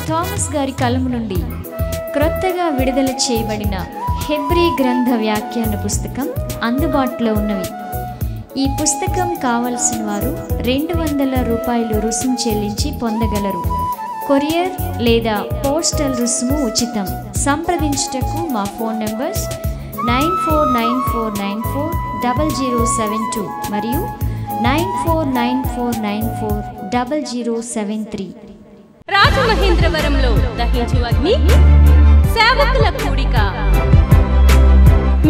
Thomas గారి కలము నుండి క్రొత్తగా విడుదల చేయబడిన హెబ్రీ గ్రంథ వ్యాఖ్యాన పుస్తకం అందుబాటులో ఉన్నవి. ఈ పుస్తకం కావలసిన వారు 200 రూపాయలు రుసుము చెల్లించి పొందగలరు. కొరియర్ లేదా పోస్టల్ రుసుము ఉచితం. సంప్రదించుటకు మా ఫోన్ నంబర్స్ 9494940072 మరియు 9494940073. రాజమహేంద్రవరంలో దహించు అగ్ని సేవకుల కూడిక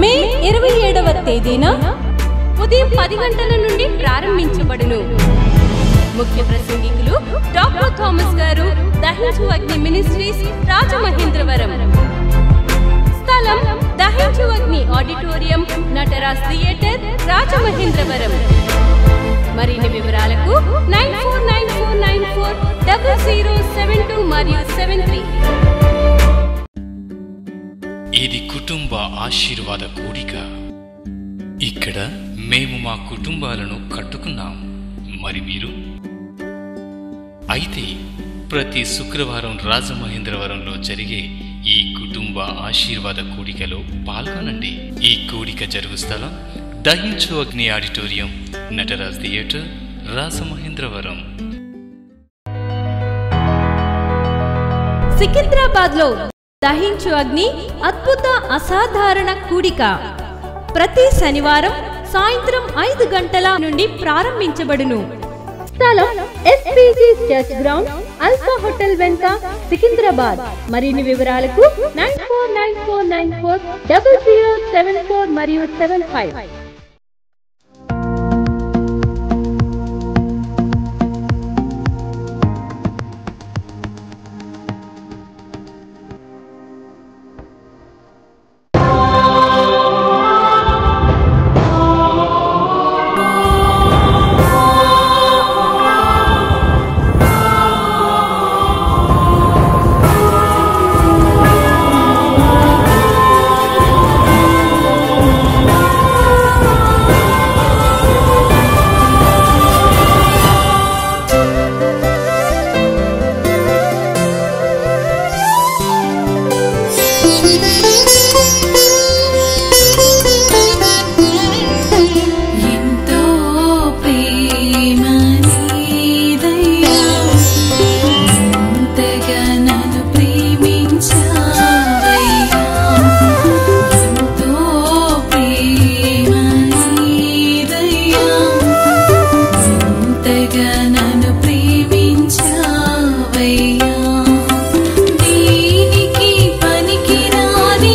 మే 27వ తేదీన ఉదయం 10 గంటల నుండి ప్రారంభించబడును. ముఖ్య ప్రసంగికులు డాక్టర్ థామస్ గారు, దహించు అగ్ని మినిస్ట్రీస్, రాజమహేంద్రవరం. స్థలం దహించు అగ్ని ఆడిటోరియం, నటరాజ్ థియేటర్, రాజమహేంద్రవరం. మరిన్ని వివరాలకు 9494940072 మరియు 73. ఇది కుటుంబ ఆశీర్వాద కూడిక. ఇక్కడ మేము మా కుటుంబాలను కట్టుకున్నాం. మరి మీరు? అయితే ప్రతి శుక్రవారం రాజమహేంద్రవరంలో జరిగే ఈ కుటుంబ ఆశీర్వాద కూడికలో పాల్గొనండి. ఈ కూడిక జరుగు స్థలం దహించు అగ్ని ఆడిటోరియం, నటరాజ్ థియేటర్, రాజమహేంద్రవరం. సికింద్రాబాద్ లో దహించు అగ్ని అద్భుత అసాధారణ కూడిక ప్రతి శనివారం సాయంత్రం 5 గంటల నుండి ప్రారంభించబడును. స్థలం SPG church ground, alpha hotel వెనుక, సికింద్రాబాద్. మరిన్ని వివరాలకు 9494940074 మరియు 75. దీనికి పనికిరాని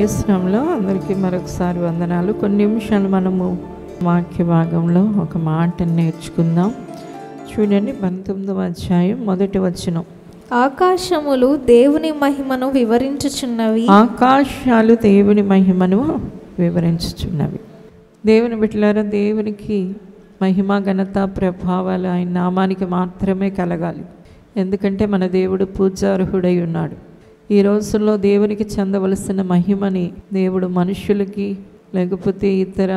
యేసునామములో అందరికీ మరొకసారి వందనాలు. కొన్ని నిమిషాలు మనము వాక్య భాగంలో ఒక మాటను నేర్చుకుందాం. చూడండి, 19వ అధ్యాయం 1వ వచనం. ఆకాశములు దేవుని మహిమను వివరించుచున్నవి. ఆకాశాలు దేవుని మహిమను వివరించుచున్నవి. దేవుని బిడ్డలారా, దేవునికి మహిమ, ఘనత, ప్రభావాలు ఆయన నామానికి మాత్రమే కలగాలి. ఎందుకంటే మన దేవుడు పూజార్హుడై ఉన్నాడు. ఈ రోజుల్లో దేవునికి చెందవలసిన మహిమని దేవుడు మనుషులకి, లేకపోతే ఇతర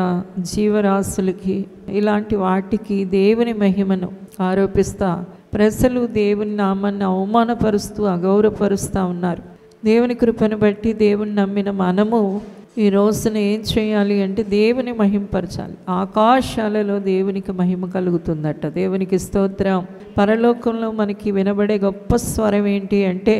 జీవరాశులకి, ఇలాంటి వాటికి దేవుని మహిమను ఆరోపిస్తా ప్రజలు దేవుని నామాన్ని అవమానపరుస్తూ, అగౌరవపరుస్తూ ఉన్నారు. దేవుని కృపను బట్టి దేవుని నమ్మిన మనము ఈ రోజున ఏం చేయాలి అంటే దేవుని మహింపరచాలి. ఆకాశాలలో దేవునికి మహిమ కలుగుతుందట. దేవునికి స్తోత్రం. పరలోకంలో మనకి వినబడే గొప్ప స్వరం ఏంటి అంటే,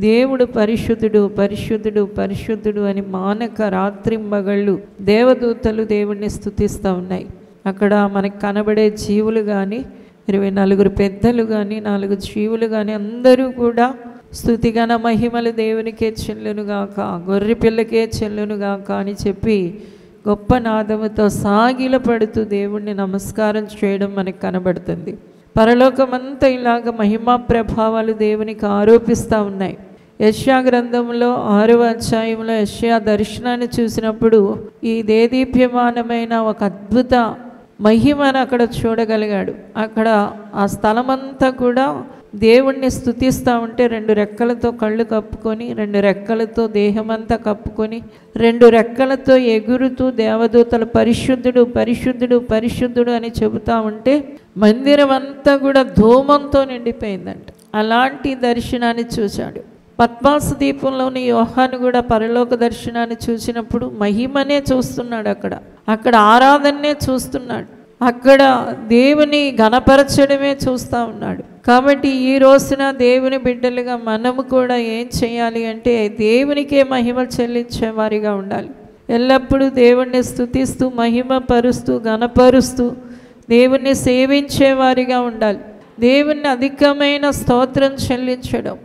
దేవుడు పరిశుద్ధుడు, పరిశుద్ధుడు, పరిశుద్ధుడు అని మానక రాత్రింబగళ్ళు దేవదూతలు దేవుణ్ణి స్తుతిస్తూ ఉన్నాయి. అక్కడ మనకు కనబడే జీవులు కానీ, 24 పెద్దలు కానీ, 4 జీవులు కానీ అందరూ కూడా స్తుతిగణ మహిమలు దేవునికే చెల్లునుగాక, గొర్రె పిల్లకే చెల్లునుగాక అని చెప్పి గొప్ప నాదముతో సాగిలపడుతూ దేవుణ్ణి నమస్కారం చేయడం మనకు కనబడుతుంది. పరలోకమంతా ఇలాగ మహిమా ప్రభావాలు దేవునికి ఆరోపిస్తూ ఉన్నాయి. యెషయా గ్రంథంలో 6వ అధ్యాయంలో యెషయా దర్శనాన్ని చూసినప్పుడు ఈ దేదీప్యమానమైన ఒక అద్భుత మహిమను అక్కడ చూడగలిగాడు. అక్కడ ఆ స్థలమంతా కూడా దేవుణ్ణి స్తుతిస్తూ ఉంటే 2 రెక్కలతో కళ్ళు కప్పుకొని, 2 రెక్కలతో దేహమంతా కప్పుకొని, 2 రెక్కలతో ఎగురుతూ దేవదూతలు పరిశుద్ధుడు, పరిశుద్ధుడు, పరిశుద్ధుడు అని చెబుతూ ఉంటే మందిరం అంతా కూడా ధూమంతో నిండిపోయిందంట. అలాంటి దర్శనాన్ని చూశాడు. పద్మాసు దీపంలోని యోహాను కూడా పరలోక దర్శనాన్ని చూసినప్పుడు మహిమనే చూస్తున్నాడు. అక్కడ ఆరాధనే చూస్తున్నాడు. అక్కడ దేవుని ఘనపరచడమే చూస్తూ ఉన్నాడు. కాబట్టి ఈ రోజున దేవుని బిడ్డలుగా మనము కూడా ఏం చేయాలి అంటే దేవునికే మహిమ చెల్లించే వారిగా ఉండాలి. ఎల్లప్పుడూ దేవుణ్ణి స్తుతిస్తూ, మహిమ పరుస్తూ, ఘనపరుస్తూ దేవుణ్ణి సేవించే వారిగా ఉండాలి. దేవుణ్ణి అధికమైన స్తోత్రం చెల్లించడం.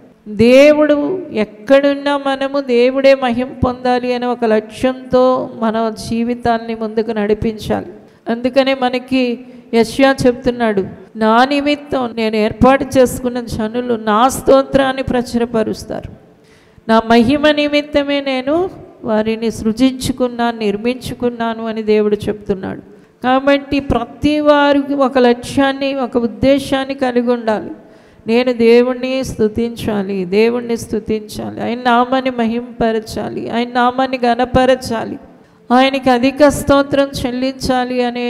దేవుడు ఎక్కడున్నా మనము దేవుడే మహిమ పొందాలి అనే ఒక లక్ష్యంతో మన జీవితాన్ని ముందుకు నడిపించాలి. అందుకనే మనకి యెషయా చెప్తున్నాడు, నా నిమిత్తం నేను ఏర్పాటు చేసుకున్న జనులు నా స్తోత్రాన్ని ప్రచురపరుస్తారు. నా మహిమ నిమిత్తమే నేను వారిని సృజించుకున్నాను, నిర్మించుకున్నాను అని దేవుడు చెప్తున్నాడు. కాబట్టి ప్రతి వారికి ఒక లక్ష్యాన్ని, ఒక ఉద్దేశాన్ని కలిగి ఉండాలి. నేను దేవుణ్ణి స్తుతించాలి, దేవుణ్ణి స్తుతించాలి, ఆయన నామాన్ని మహింపరచాలి, ఆయన నామాన్ని ఘనపరచాలి, ఆయనకి అధిక స్తోత్రం చెల్లించాలి అనే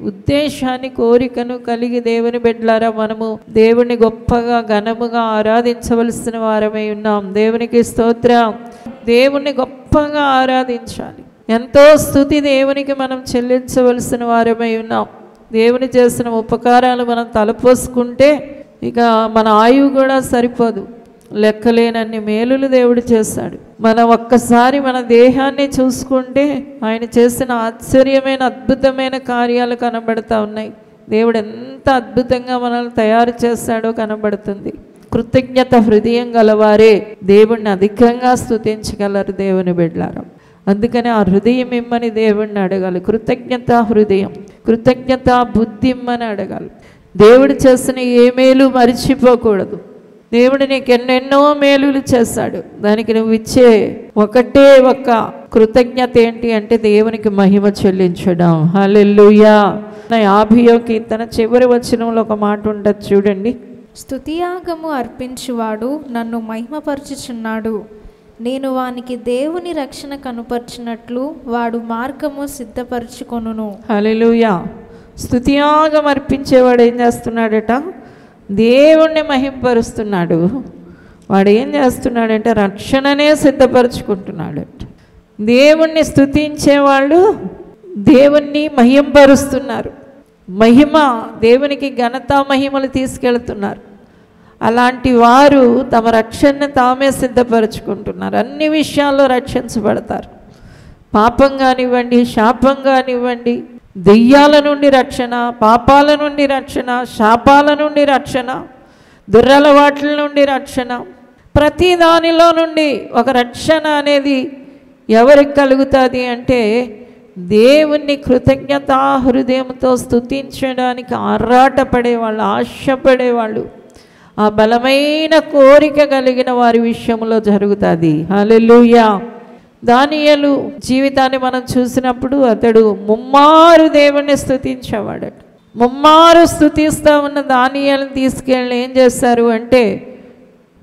ఉద్దేశాన్ని, కోరికను కలిగి దేవుని బిడ్డలారా మనము దేవుని గొప్పగా ఘనముగా ఆరాధించవలసిన వారమై ఉన్నాం. దేవునికి స్తోత్రం. దేవుణ్ణి గొప్పగా ఆరాధించాలి. ఎంతో స్తుతి దేవునికి మనం చెల్లించవలసిన వారమై ఉన్నాం. దేవుని చేసిన ఉపకారాలు మనం తలపోసుకుంటే ఇక మన ఆయువు కూడా సరిపోదు. లెక్కలేనన్ని మేలులు దేవుడు చేశాడు. మనం ఒక్కసారి మన దేహాన్ని చూసుకుంటే ఆయన చేసిన ఆశ్చర్యమైన అద్భుతమైన కార్యాలు కనబడుతూ ఉన్నాయి. దేవుడు ఎంత అద్భుతంగా మనల్ని తయారు చేశాడో కనబడుతుంది. కృతజ్ఞత హృదయం గలవారే దేవుణ్ణి అధికంగా స్తుతించగలరు దేవుని బిడ్డలారా. అందుకని ఆ హృదయం ఇమ్మని దేవుణ్ణి అడగాలి. కృతజ్ఞత హృదయం, కృతజ్ఞత బుద్ధి ఇమ్మని అడగాలి. దేవుడు చేసిన ఏ మేలు మరిచిపోకూడదు. దేవుడు నీకు ఎన్నెన్నో మేలులు చేశాడు. దానికి నువ్వు ఇచ్చే ఒకటే ఒక కృతజ్ఞత ఏంటి అంటే దేవునికి మహిమ చెల్లించడం. హల్లెలూయా. 50వ కీర్తన చివరి వచనంలో ఒక మాట ఉంటుంది చూడండి. స్తుతియాగము అర్పించువాడు నన్ను మహిమపరచుచున్నాడు. నేను వానికి దేవుని రక్షణ కనుపర్చినట్లు వాడు మార్గము సిద్ధపరచుకొనును. హల్లెలూయా. స్తుతియాగం అర్పించేవాడు ఏం చేస్తున్నాడట? దేవుణ్ణి మహింపరుస్తున్నాడు. వాడు ఏం చేస్తున్నాడంటే రక్షణనే సిద్ధపరచుకుంటున్నాడట. దేవుణ్ణి స్తుతించేవాళ్ళు దేవుణ్ణి మహింపరుస్తున్నారు. మహిమ, దేవునికి ఘనత మహిమలు తీసుకెళ్తున్నారు. అలాంటి వారు తమ రక్షణను తామే సిద్ధపరచుకుంటున్నారు. అన్ని విషయాల్లో రక్షించబడతారు. పాపం కానివ్వండి, శాపం కానివ్వండి, దెయ్యాల నుండి రక్షణ, పాపాల నుండి రక్షణ, శాపాల నుండి రక్షణ, దురలవాట్ల నుండి రక్షణ, ప్రతి దానిలో నుండి ఒక రక్షణ అనేది ఎవరికి కలుగుతుంది అంటే దేవుణ్ణి కృతజ్ఞతా హృదయంతో స్తుతించడానికి ఆరాటపడేవాళ్ళు, ఆశపడేవాళ్ళు, ఆ బలమైన కోరిక కలిగిన వారి విషయంలో జరుగుతుంది. హల్లెలూయా. దానియేలు జీవితాన్ని మనం చూసినప్పుడు అతడు ముమ్మారు దేవుణ్ణి స్తుతించేవాడట. ముమ్మారు స్తుతిస్తూ ఉన్న దానియేలుని తీసుకెళ్ళి ఏం చేస్తారు అంటే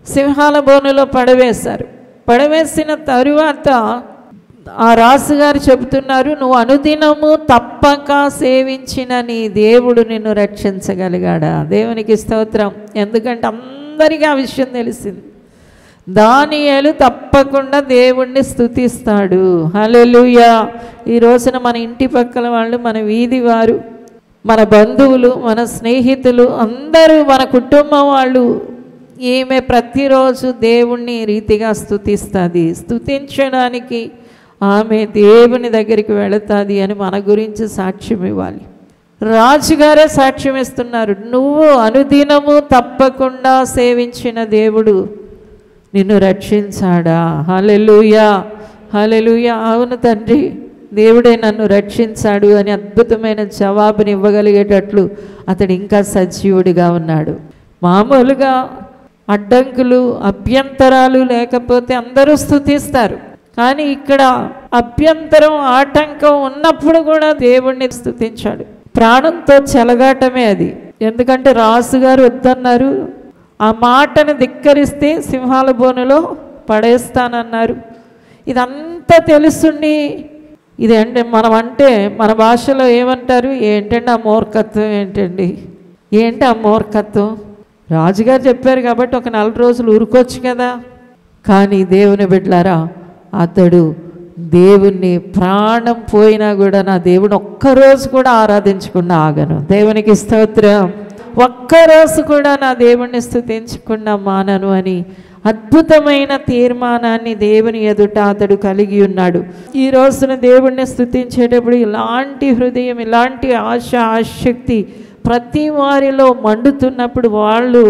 సింహాల బోనులో పడవేశారు. పడవేసిన తరువాత ఆ రాజుగారు చెబుతున్నారు, నువ్వు అనుదినము తప్పక సేవించిన నీ దేవుడు నిన్ను రక్షించగలిగాడా? దేవునికి స్తోత్రం. ఎందుకంటే అందరికీ ఆ విషయం తెలిసింది. దానియేలు తప్పకుండా దేవుణ్ణి స్తుతిస్తాడు. హల్లెలూయా. ఈ రోజున మన ఇంటి పక్కల వాళ్ళు, మన వీధి వారు, మన బంధువులు, మన స్నేహితులు అందరూ, మన కుటుంబం వాళ్ళు, ఈమె ప్రతిరోజు దేవుణ్ణి రీతిగా స్తుతిస్తుంది. స్తుతించడానికి ఆమె దేవుని దగ్గరికి వెళుతుంది అని మన గురించి సాక్ష్యం ఇవ్వాలి. రాజుగారే సాక్ష్యం ఇస్తున్నారు, నువ్వు అనుదినము తప్పకుండా సేవించిన దేవుడు నిన్ను రక్షించాడా? హల్లెలూయా, హల్లెలూయా. అవును తండ్రి, దేవుడే నన్ను రక్షించాడు అని అద్భుతమైన జవాబుని ఇవ్వగలిగేటట్లు అతడు ఇంకా సజీవుడిగా ఉన్నాడు. మామూలుగా అడ్డంకులు, అభ్యంతరాలు లేకపోతే అందరూ స్తుతిస్తారు. కానీ ఇక్కడ అభ్యంతరం, ఆటంకం ఉన్నప్పుడు కూడా దేవుణ్ణి స్తుతించాడు. ప్రాణంతో చెలగాటమే అది. ఎందుకంటే రాజుగారు వద్దన్నారు, ఆ మాటను ధిక్కరిస్తే సింహాల బోనులో పడేస్తానన్నారు. ఇదంతా తెలుసుండి ఇదేంటి మనం అంటే మన భాషలో ఏమంటారు, ఏంటండి ఆ మూర్ఖత్వం, ఏంటి ఆ మూర్ఖత్వం? రాజుగారు చెప్పారు కాబట్టి ఒక 4 రోజులు ఊరుకోవచ్చు కదా. కానీ దేవుని బిడ్డలారా, అతడు దేవుణ్ణి ప్రాణం పోయినా కూడా నా దేవుని ఒక్కరోజు కూడా ఆరాధించకుండా ఆగను. దేవునికి స్తోత్రం. ఒక్కరోజు కూడా నా దేవుణ్ణి స్తుతించకుండా మానను అని అద్భుతమైన తీర్మానాన్ని దేవుని ఎదుట అతడు కలిగి ఉన్నాడు. ఈ రోజున దేవుణ్ణి స్తుతించేటప్పుడు ఇలాంటి హృదయం, ఇలాంటి ఆశ, ఆసక్తి ప్రతి వారిలో మండుతున్నప్పుడు వాళ్ళు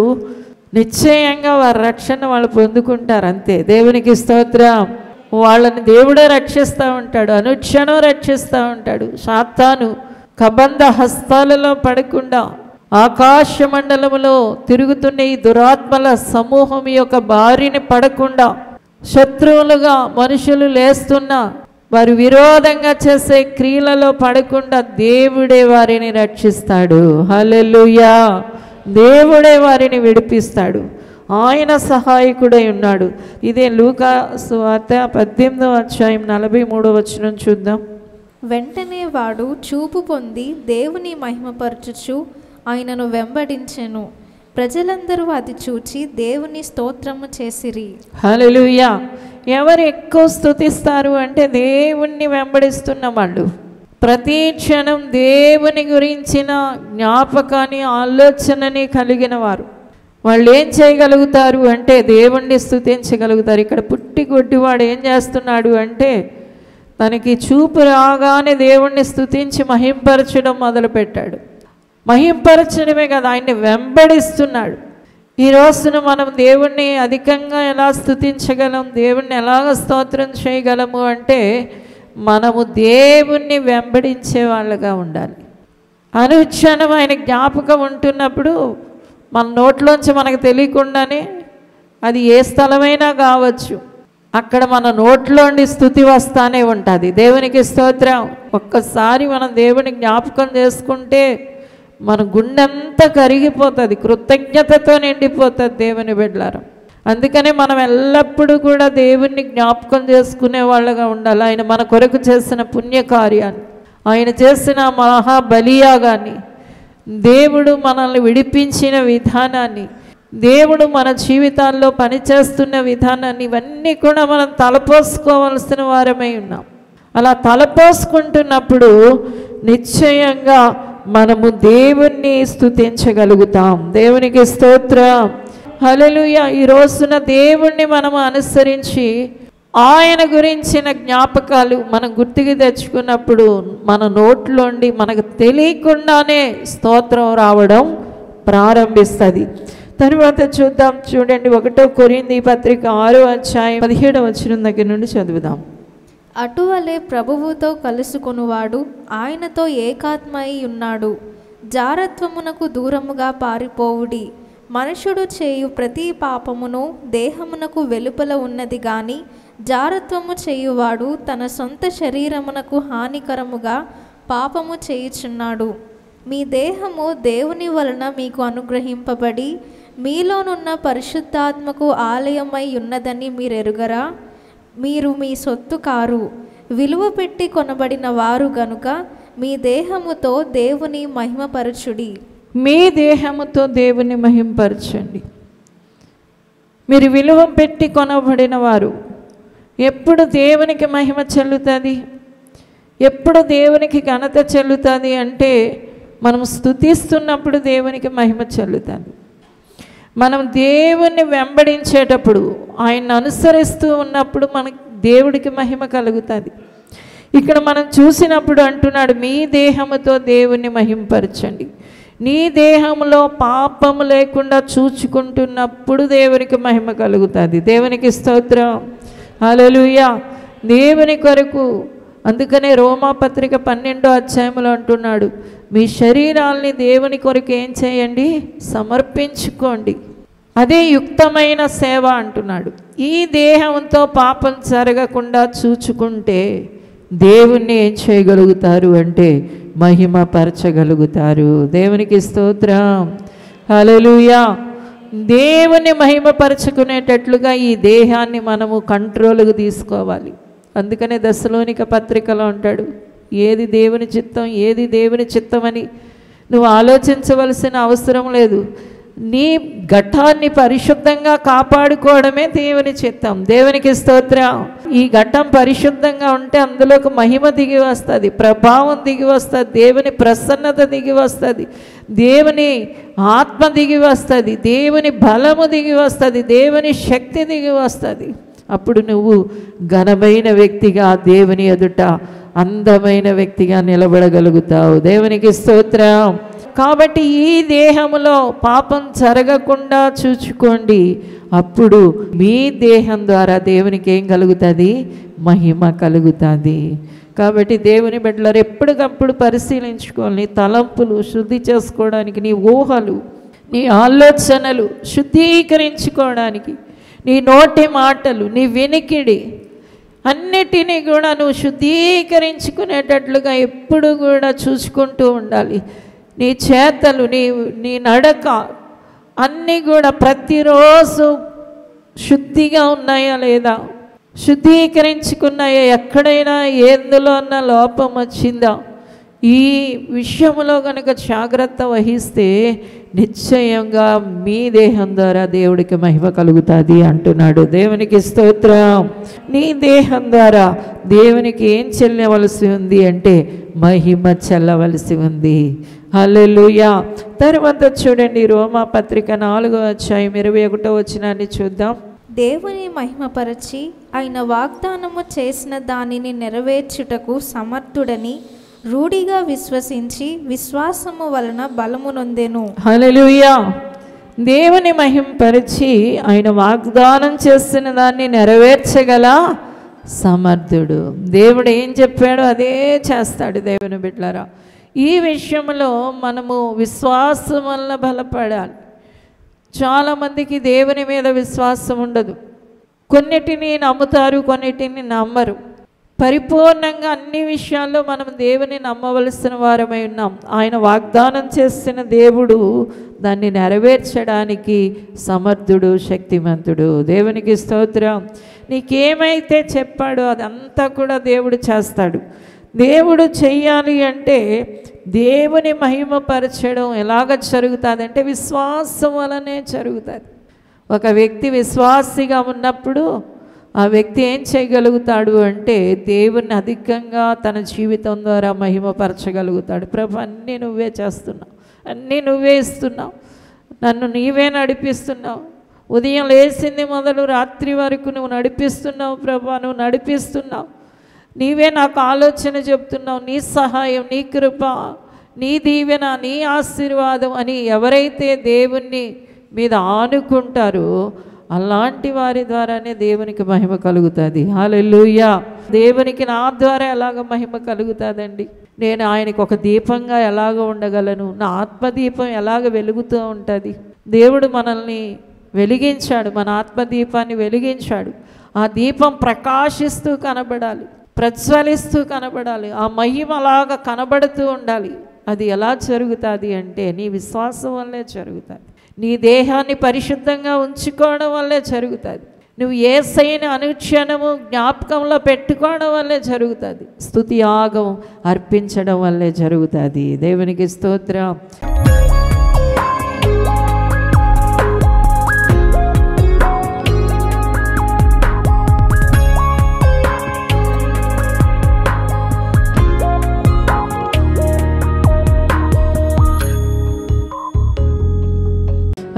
నిశ్చయంగా వారి రక్షణ వాళ్ళు పొందుకుంటారు. అంతే. దేవునికి స్తోత్రం. వాళ్ళని దేవుడే రక్షిస్తూ ఉంటాడు, అనుక్షణం రక్షిస్తూ ఉంటాడు. సాతాను కబంధ హస్తాలలో పడకుండా ఆకాశ మండలంలో తిరుగుతున్న ఈ దురాత్మల సమూహం యొక్క బారిని పడకుండా, శత్రువులుగా మనుషులు లేస్తున్నా వారు విరోధంగా చేసే క్రియలలో పడకుండా దేవుడే వారిని రక్షిస్తాడు. హల్లెలూయా. దేవుడే వారిని విడిపిస్తాడు. ఆయన సహాయకుడై ఉన్నాడు. ఇదే లూకా సువార్త 18వ అధ్యాయం 43వ వచనం చూద్దాం. వెంటనే వాడు చూపు పొంది దేవుని మహిమపరచుచు ఆయనను వెంబడించెను. ప్రజలందరూ అది చూచి దేవుని స్తోత్రము చేసిరి. హల్లెలూయా. ఎవరు ఎక్కువ స్తుతిస్తారు అంటే దేవుణ్ణి వెంబడిస్తున్న వాళ్ళు, ప్రతి క్షణం దేవుని గురించిన జ్ఞాపకాన్ని, ఆలోచనని కలిగిన వారు. వాళ్ళు ఏం చేయగలుగుతారు అంటే దేవుణ్ణి స్తుతించగలుగుతారు. ఇక్కడ పుట్టి కొట్టివాడు ఏం చేస్తున్నాడు అంటే తనకి చూపు రాగానే దేవుణ్ణి స్తుతించి మహింపరచడం మొదలుపెట్టాడు. మహింపరచడమే కదా, ఆయన్ని వెంబడిస్తున్నాడు. ఈ రోజున మనం దేవుణ్ణి అధికంగా ఎలా స్తుతించగలం, దేవుణ్ణి ఎలాగ స్తోత్రం చేయగలము అంటే మనము దేవుణ్ణి వెంబడించే వాళ్ళగా ఉండాలి. అనుక్షణం ఆయన జ్ఞాపకం ఉంటున్నప్పుడు మన నోట్లోంచి మనకు తెలియకుండానే, అది ఏ స్థలమైనా కావచ్చు, అక్కడ మన నోట్లోండి స్తుతి వస్తానే ఉంటుంది. దేవునికి స్తోత్రం. ఒక్కసారి మనం దేవుని జ్ఞాపకం చేసుకుంటే మన గుండెంతా కరిగిపోతుంది, కృతజ్ఞతతో నిండిపోతుంది దేవుని బిడ్డలారా. అందుకనే మనం ఎల్లప్పుడూ కూడా దేవుణ్ణి జ్ఞాపకం చేసుకునే వాళ్ళగా ఉండాలి. ఆయన మన కొరకు చేసిన పుణ్యకార్యాన్ని, ఆయన చేసిన మహాబలియాగాన్ని, దేవుడు మనల్ని విడిపించిన విధానాన్ని, దేవుడు మన జీవితాల్లో పనిచేస్తున్న విధానాన్ని, ఇవన్నీ కూడా మనం తలపోసుకోవాల్సిన వారమై ఉన్నాం. అలా తలపోసుకుంటున్నప్పుడు నిశ్చయంగా మనము దేవుణ్ణి స్తుతించగలుగుతాం. దేవునికి స్తోత్రం. హల్లెలూయా. ఈ రోజున దేవుణ్ణి మనము అనుసరించి ఆయన గురించిన జ్ఞాపకాలు మనం గుర్తుకి తెచ్చుకున్నప్పుడు మన నోట్లోండి మనకు తెలియకుండానే స్తోత్రం రావడం ప్రారంభిస్తుంది. తరువాత చూద్దాం, చూడండి 1 కొరింథీ పత్రిక 6వ అధ్యాయం 17వ వచనం దగ్గర నుండి చదువుదాం. అటువలే ప్రభువుతో కలుసుకొనువాడు ఆయనతో ఏకాత్మై ఉన్నాడు. జారత్వమునకు దూరముగా పారిపోవుడి. మనుషుడు చేయు ప్రతి పాపమును దేహమునకు వెలుపల ఉన్నది గాని జారత్వము చేయువాడు తన సొంత శరీరమునకు హానికరముగా పాపము చేయుచున్నాడు. మీ దేహము దేవుని వలన మీకు అనుగ్రహింపబడి మీలోనున్న పరిశుద్ధాత్మకు ఆలయమై ఉన్నదని మీరెరుగరా? మీరు మీ సొత్తు కారు, విలువ పెట్టి కొనబడిన వారు గనుక మీ దేహముతో దేవుని మహిమపరచుడి. మీ దేహముతో దేవుని మహిమపరచండి. మీరు విలువ పెట్టి కొనబడిన వారు. ఎప్పుడు దేవునికి మహిమ చెల్లుతుంది, ఎప్పుడు దేవునికి ఘనత చెల్లుతుంది అంటే మనం స్తుతిస్తున్నప్పుడు దేవునికి మహిమ చెల్లుతుంది. మనం దేవుణ్ణి వెంబడించేటప్పుడు, ఆయన్ని అనుసరిస్తూ ఉన్నప్పుడు మనకి దేవుడికి మహిమ కలుగుతుంది. ఇక్కడ మనం చూసినప్పుడు అంటున్నాడు, మీ దేహముతో దేవుణ్ణి మహిమపరచండి. నీ దేహంలో పాపము లేకుండా చూచుకుంటున్నప్పుడు దేవునికి మహిమ కలుగుతుంది. దేవునికి స్తోత్రం, హల్లెలూయా. దేవుని కొరకు, అందుకనే రోమాపత్రిక 12వ అధ్యాయంలో అంటున్నాడు, మీ శరీరాల్ని దేవుని కొరకు ఏం చేయండి? సమర్పించుకోండి. అదే యుక్తమైన సేవ అంటున్నాడు. ఈ దేహంతో పాపం జరగకుండా చూచుకుంటే దేవుణ్ణి ఏం చేయగలుగుతారు అంటే మహిమపరచగలుగుతారు. దేవునికి స్తోత్రం, హల్లెలూయా. దేవుని మహిమపరచుకునేటట్లుగా ఈ దేహాన్ని మనము కంట్రోల్కి తీసుకోవాలి. అందుకనే దశలోనిక పత్రికలో అంటాడు, ఏది దేవుని చిత్తం, ఏది దేవుని చిత్తమని నువ్వు ఆలోచించవలసిన అవసరం లేదు. నీ ఘటాన్ని పరిశుద్ధంగా కాపాడుకోవడమే దేవుని చిత్తం. దేవునికి స్తోత్రం. ఈ ఘటం పరిశుద్ధంగా ఉంటే అందులోకి మహిమ దిగి వస్తుంది, ప్రభావం దిగి వస్తుంది, దేవుని ప్రసన్నత దిగి వస్తుంది, దేవుని ఆత్మ దిగి వస్తుంది, దేవుని బలము దిగి వస్తుంది, దేవుని శక్తి దిగి వస్తుంది. అప్పుడు నువ్వు ఘనమైన వ్యక్తిగా దేవుని ఎదుట అందమైన వ్యక్తిగా నిలబడగలుగుతావు. దేవునికి స్తోత్రం. కాబట్టి ఈ దేహములో పాపం జరగకుండా చూచుకోండి. అప్పుడు మీ దేహం ద్వారా దేవునికి ఏం కలుగుతుంది? మహిమ కలుగుతుంది. కాబట్టి దేవుని బిడ్డలారా ఎప్పటికప్పుడు పరిశీలించుకోవాలి. నీ తలంపులు శుద్ధి చేసుకోవడానికి, నీ ఊహలు, నీ ఆలోచనలు శుద్ధీకరించుకోవడానికి, నీ నోటి మాటలు, నీ వినికిడి అన్నిటినీ కూడా నువ్వు శుద్ధీకరించుకునేటట్లుగా ఎప్పుడు కూడా చూసుకుంటూ ఉండాలి. నీ చేతలు, నీ నడక అన్నీ కూడా ప్రతిరోజు శుద్ధిగా ఉన్నాయా లేదా, శుద్ధీకరించుకున్నాయా, ఎక్కడైనా ఎందులో అన్న లోపం వచ్చిందా, ఈ విషయంలో కనుక జాగ్రత్త వహిస్తే నిశ్చయంగా మీ దేహం ద్వారా దేవుడికి మహిమ కలుగుతుంది అంటున్నాడు. దేవునికి స్తోత్రం. నీ దేహం ద్వారా దేవునికి ఏం చెల్లవలసి ఉంది అంటే మహిమ చెల్లవలసి ఉంది. హల్లెలూయా. తర్వాత చూడండి, రోమాపత్రిక 4వ అధ్యాయం 21వ వచనాన్ని చూద్దాం. దేవుని మహిమపరచి ఆయన వాగ్దానము చేసిన దానిని నెరవేర్చుటకు సమర్థుడని రూఢిగా విశ్వసించి విశ్వాసము వలన బలము నొందెను. హల్లెలూయా. దేవుని మహిమపరిచి ఆయన వాగ్దానం చేస్తున్న దాన్ని నెరవేర్చగల సమర్థుడు. దేవుడు ఏం చెప్పాడో అదే చేస్తాడు. దేవుని బిడ్డలారా, ఈ విషయంలో మనము విశ్వాసం వల్ల బలపడాలి. చాలామందికి దేవుని మీద విశ్వాసం ఉండదు. కొన్నిటిని నమ్ముతారు, కొన్నిటిని నమ్మరు. పరిపూర్ణంగా అన్ని విషయాల్లో మనం దేవుని నమ్మవలసిన వారమై ఉన్నాం. ఆయన వాగ్దానం చేసిన దేవుడు దాన్ని నెరవేర్చడానికి సమర్థుడు, శక్తిమంతుడు. దేవునికి స్తోత్రం. నీకేమైతే చెప్పాడో అదంతా కూడా దేవుడు చేస్తాడు. దేవుడు చెయ్యాలి అంటే దేవుని మహిమపరచడం ఎలాగ జరుగుతుంది అంటే విశ్వాసం వలనే జరుగుతుంది. ఒక వ్యక్తి విశ్వాసిగా ఉన్నప్పుడు ఆ వ్యక్తి ఏం చేయగలుగుతాడు అంటే దేవుని అధికంగా తన జీవితం ద్వారా మహిమపరచగలుగుతాడు. ప్రభు, అన్నీ నువ్వే చేస్తున్నావు, అన్నీ నువ్వే ఇస్తున్నావు, నన్ను నీవే నడిపిస్తున్నావు, ఉదయం లేచింది మొదలు రాత్రి వరకు నువ్వు నడిపిస్తున్నావు ప్రభు, నువ్వు నడిపిస్తున్నావు, నీవే నాకు ఆలోచన చెప్తున్నావు, నీ సహాయం, నీ కృప, నీ దీవెన, నీ ఆశీర్వాదం అని ఎవరైతే దేవుణ్ణి మీద ఆనుకుంటారో అలాంటి వారి ద్వారానే దేవునికి మహిమ కలుగుతుంది. హల్లెలూయా. దేవునికి నా ద్వారా ఎలాగ మహిమ కలుగుతుందండి? నేను ఆయనకు ఒక దీపంగా ఎలాగ ఉండగలను? నా ఆత్మదీపం ఎలాగ వెలుగుతూ ఉంటుంది? దేవుడు మనల్ని వెలిగించాడు, మన ఆత్మదీపాన్ని వెలిగించాడు. ఆ దీపం ప్రకాశిస్తూ కనబడాలి, ప్రజ్వలిస్తూ కనబడాలి, ఆ మహిమ అలాగా కనబడుతూ ఉండాలి. అది ఎలా జరుగుతుంది అంటే నీ విశ్వాసం వల్లే జరుగుతుంది. నీ దేహాన్ని పరిశుద్ధంగా ఉంచుకోవడం వల్లే జరుగుతుంది. నువ్వు యేసయ్యని అనుక్షణము జ్ఞాపకంలో పెట్టుకోవడం వల్లే జరుగుతుంది. స్తుతి యాగం అర్పించడం వల్లే జరుగుతుంది. దేవునికి స్తోత్రం.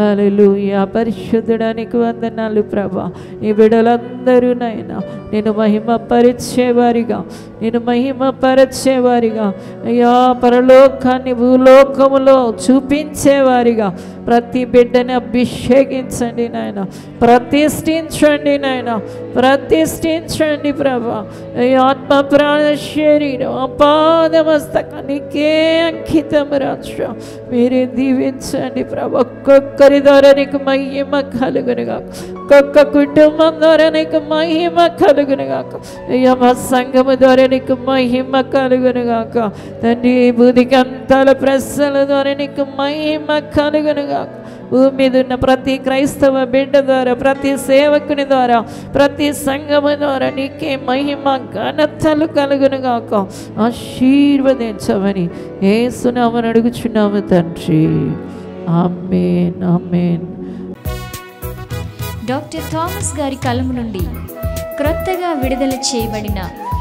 హల్లెలూయా. పరిశుద్ధుడానికి వందనాలు ప్రభా. నీ బిడ్డలందరూ నాయనా నేను మహిమపరిచేవారిగా, నేను మహిమపరిచేవారిగా, అయ్యా పరలోకాన్ని భూలోకములో చూపించేవారిగా ప్రతి బిడ్డని అభిషేకించండి నాయన, ప్రతిష్ఠించండి నాయన, ప్రతిష్ఠించండి ప్రభా. ఆత్మ ప్రాణ శరీరం అపాదమస్తకానికే అంకితం రాజా. మీరే దీవించండి ప్రభా. ఒక్కొక్కరి ద్వారా నీకు మహిమ కలుగునుగాక, ఒక్కొక్క కుటుంబం ద్వారా నీకు మహిమ కలుగునుగాక, అయ్యా మా సంఘము ద్వారా నీకు మహిమ కలుగునుగాక తండ్రి. బుధికంతాల ప్రశ్నల ద్వారా నీకు మహిమ కలుగునుగాక. భూమి మీద ఉన్న ప్రతి క్రైస్తవ బిడ్డ ద్వారా, ప్రతి సేవకుని ద్వారా, ప్రతి సంఘము ద్వారా నీకే మహిమ ఘనతలు కలుగునుగాక. ఆశీర్వదించమని యేసునామమున అడుగుచున్నాము తండ్రి. ఆమేన్, ఆమేన్. డాక్టర్ థామస్ గారి కలము నుండి క్రొత్తగా విడుదల చేయబడిన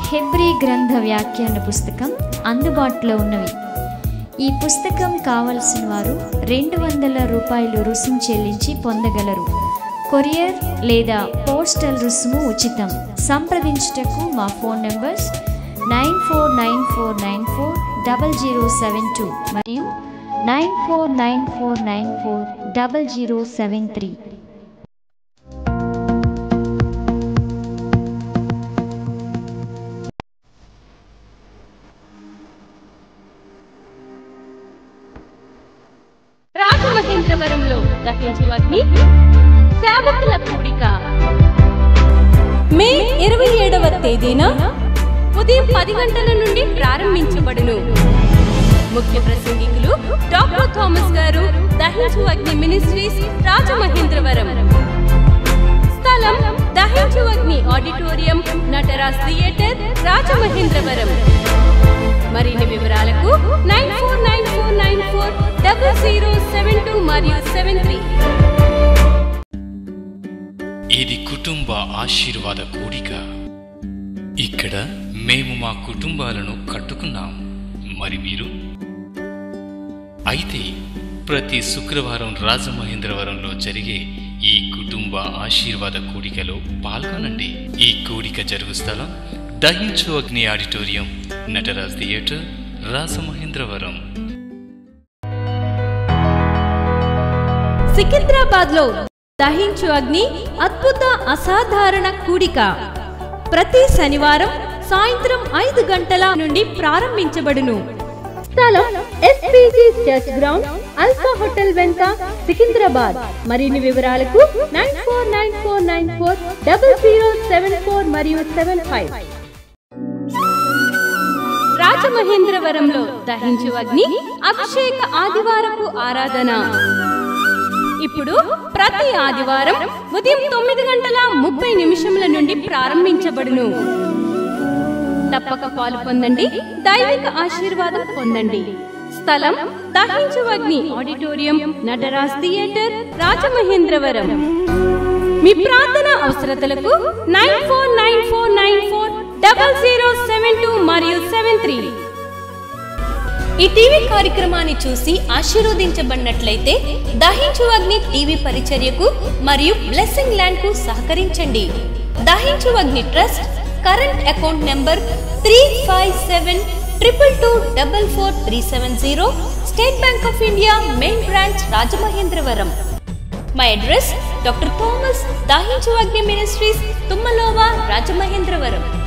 హెబ్రీ గ్రంథ వ్యాఖ్యాన పుస్తకం అందుబాటులో ఉన్నవి. ఈ పుస్తకం కావలసిన వారు 200 రూపాయలు రుసుము చెల్లించి పొందగలరు. కొరియర్ లేదా పోస్టల్ రుసుము ఉచితం. సంప్రదించుటకు మా ఫోన్ నంబర్స్ 9494940072 మరియు 9494940073. రాజమహేంద్రవరంలో దహించు అగ్ని సేవకుల కూడిక మే 27వ తేదీన ఉదయం 10 గంటల నుండి ప్రారంభించబడును. ముఖ్య ప్రసంగికులు డాక్టర్ థామస్ గారు, దహించు అగ్ని మినిస్ట్రీస్, రాజమహేంద్రవరం. స్థలం దహించు అగ్ని ఆడిటోరియం, నటరాజ్ థియేటర్, రాజమహేంద్రవరం. మరిన్ని వివరాలకు 9494940072 మరియు 73. ఇది కుటుంబ ఆశీర్వాద కూడిక. ఇక్కడ మేము మా కుటుంబాలను కట్టుకున్నాం. మరి మీరు? అయితే ప్రతి శుక్రవారం రాజమహేంద్రవరంలో జరిగే ఈ కుటుంబ ఆశీర్వాద కూడికలో పాల్గొనండి. ఈ కూడిక జరుగు స్థలం దహించు అగ్ని ఆడిటోరియం, నటరాజ్ థియేటర్, రాజమహేంద్రవరం. సికింద్రాబాద్ లో దహించు అగ్ని అద్భుత అసాధారణ కూడిక ప్రతి శనివారం సాయంత్రం 5 గంటల నుండి ప్రారంభించబడును. స్థలం SPG church ground, alpha hotel వెనుక, సికింద్రాబాద్. మరిన్ని వివరాలకు 9494940074 మరియు 75. రాజమహేంద్రవరంలో దహించు అగ్ని అభిషేక ఆదివారపు ఆరాధన ఇప్పుడు ప్రతి ఆదివారం ఉదయం 9:30 నుండి ప్రారంభించబడును. తప్పక పాలు పొందండి, దైవిక ఆశీర్వాదం పొందండి. స్థలం దహించు అగ్ని ఆడిటోరియం, నటరాజ్ థియేటర్, రాజమహేంద్రవరం. మీ ప్రార్థన అవసరతలకు 9494940072 మరియు 73. ఈ టీవీ కార్యక్రమాన్ని చూసి ఆశీర్వదించబడినట్లయితే దహించు అగ్ని టీవీ పరిచర్యకు మరియు బ్లెస్సింగ్ ల్యాండ్ కు సహకరించండి. దహించు అగ్ని trust current account number 357222444370, state bank of India main branch, Rajamahendravaram. My address, Dr. Thomas, Dahinchu Agni Ministries, Tummalova, Rajamahendravaram.